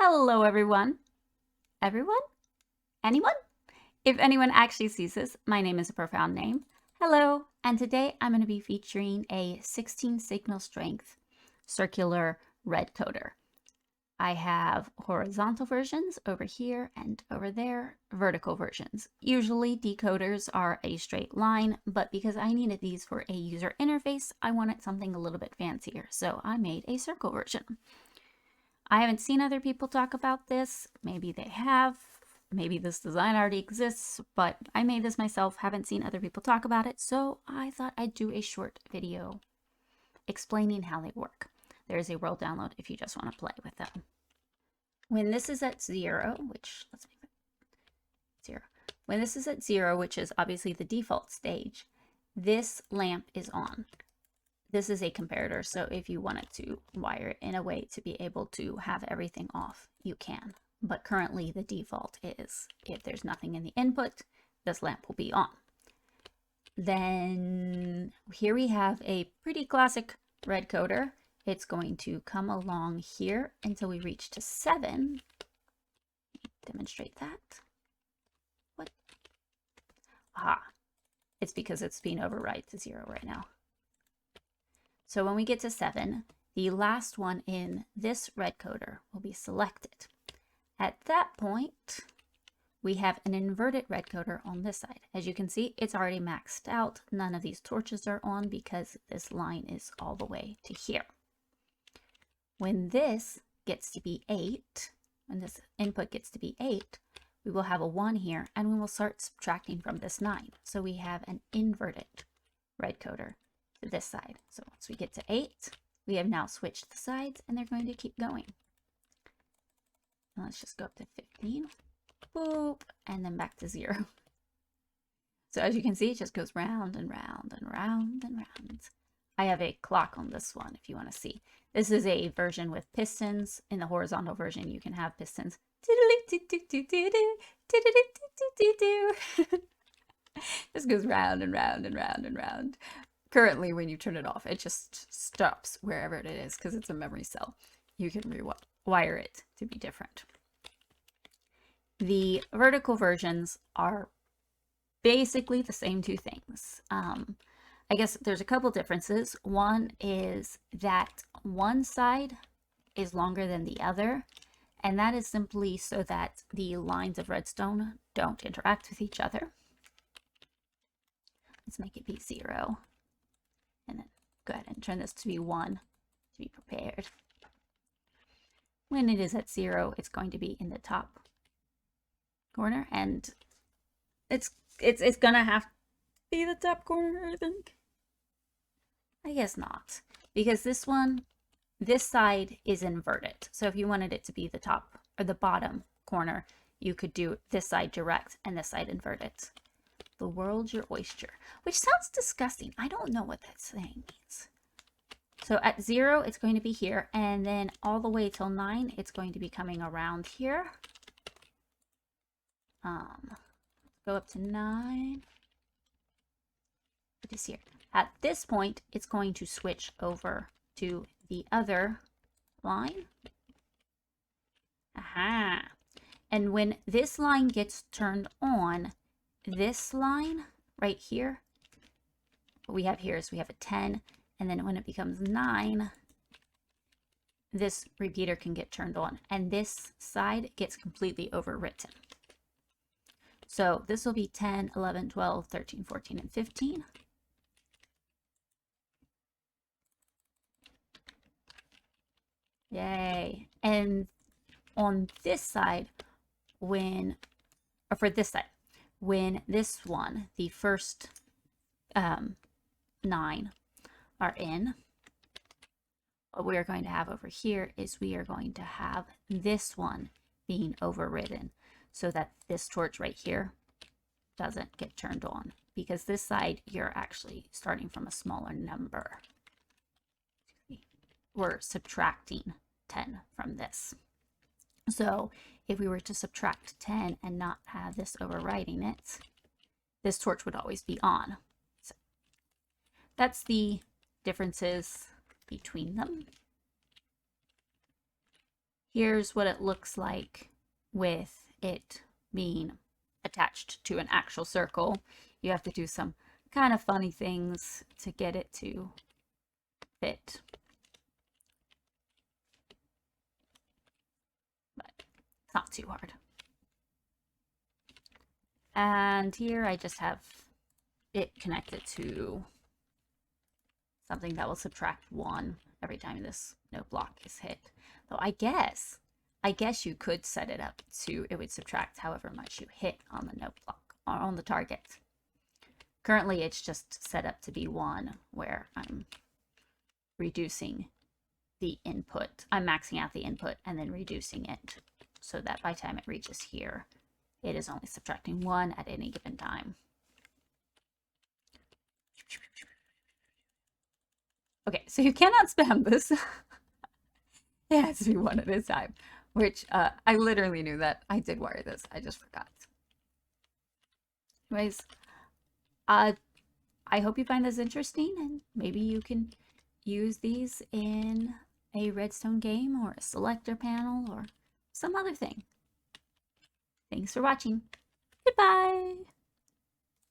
Hello, everyone. Everyone? Anyone? If anyone actually sees this, my name is a profound name. Hello, and today I'm going to be featuring a 16 signal strength circular redcoder. I have horizontal versions over here and over there, vertical versions. Usually decoders are a straight line, but because I needed these for a user interface, I wanted something a little bit fancier, so I made a circle version. I haven't seen other people talk about this. Maybe they have. Maybe this design already exists, but I made this myself, haven't seen other people talk about it, so I thought I'd do a short video explaining how they work. There's a world download if you just want to play with them. When this is at 0, which, let's make it 0. When this is at 0, which is obviously the default stage, this lamp is on. This is a comparator, so if you wanted to wire it in a way to be able to have everything off, you can. But currently the default is if there's nothing in the input, this lamp will be on. Then here we have a pretty classic redcoder. It's going to come along here until we reach to 7. Demonstrate that. What? Ah, it's because it's being override to 0 right now. So when we get to 7, the last one in this redcoder will be selected. At that point, we have an inverted redcoder on this side. As you can see, it's already maxed out. None of these torches are on because this line is all the way to here. When this gets to be 8, when this input gets to be 8, we will have a 1 here, and we will start subtracting from this 9. So we have an inverted redcoder to this side. So once we get to 8, we have now switched the sides, and they're going to keep going. Now let's just go up to 15. Boop, and then back to 0. So as you can see, it just goes round and round and round and round. I have a clock on this one if you want to see. This is a version with pistons. In the horizontal version, you can have pistons. This goes round and round and round and round. Currently, when you turn it off, it just stops wherever it is because it's a memory cell. You can rewire it to be different. The vertical versions are basically the same two things. I guess there's a couple differences. One is that one side is longer than the other, and that is simply so that the lines of redstone don't interact with each other. Let's make it be 0. And then go ahead and turn this to be 1 to be prepared. When it is at 0, it's going to be in the top corner, and it's gonna have to be the top corner, I think. I guess not, because this side is inverted. So if you wanted it to be the top or the bottom corner, you could do this side direct and this side inverted. The world's your oyster, which sounds disgusting. I don't know what that saying means. So at 0, it's going to be here, and then all the way till 9, it's going to be coming around here. Go up to 9. It is here. At this point, it's going to switch over to the other line. Aha! And when this line gets turned on, this line right here, what we have here is we have a 10, and then when it becomes 9, this repeater can get turned on, and this side gets completely overwritten. So this will be 10, 11, 12, 13, 14, and 15. Yay. And on this side, when this one, the first 9 are in, what we are going to have over here is we are going to have this one being overridden so that this torch right here doesn't get turned on, because this side you're actually starting from a smaller number. We're subtracting 10 from this. So if we were to subtract 10 and not have this overriding it, this torch would always be on. So that's the differences between them. Here's what it looks like with it being attached to an actual circle. You have to do some kind of funny things to get it to fit. But it's not too hard. And here I just have it connected to something that will subtract 1 every time this note block is hit. Though I guess you could set it up to, it would subtract however much you hit on the note block or on the target. Currently it's just set up to be 1, where I'm reducing the input. I'm maxing out the input and then reducing it so that by the time it reaches here, it is only subtracting 1 at any given time. Okay, so you cannot spam this. It has to be 1 at a time, which I literally knew that. I did wire this. I just forgot. Anyways, I hope you find this interesting, and maybe you can use these in a redstone game or a selector panel or some other thing. Thanks for watching. Goodbye.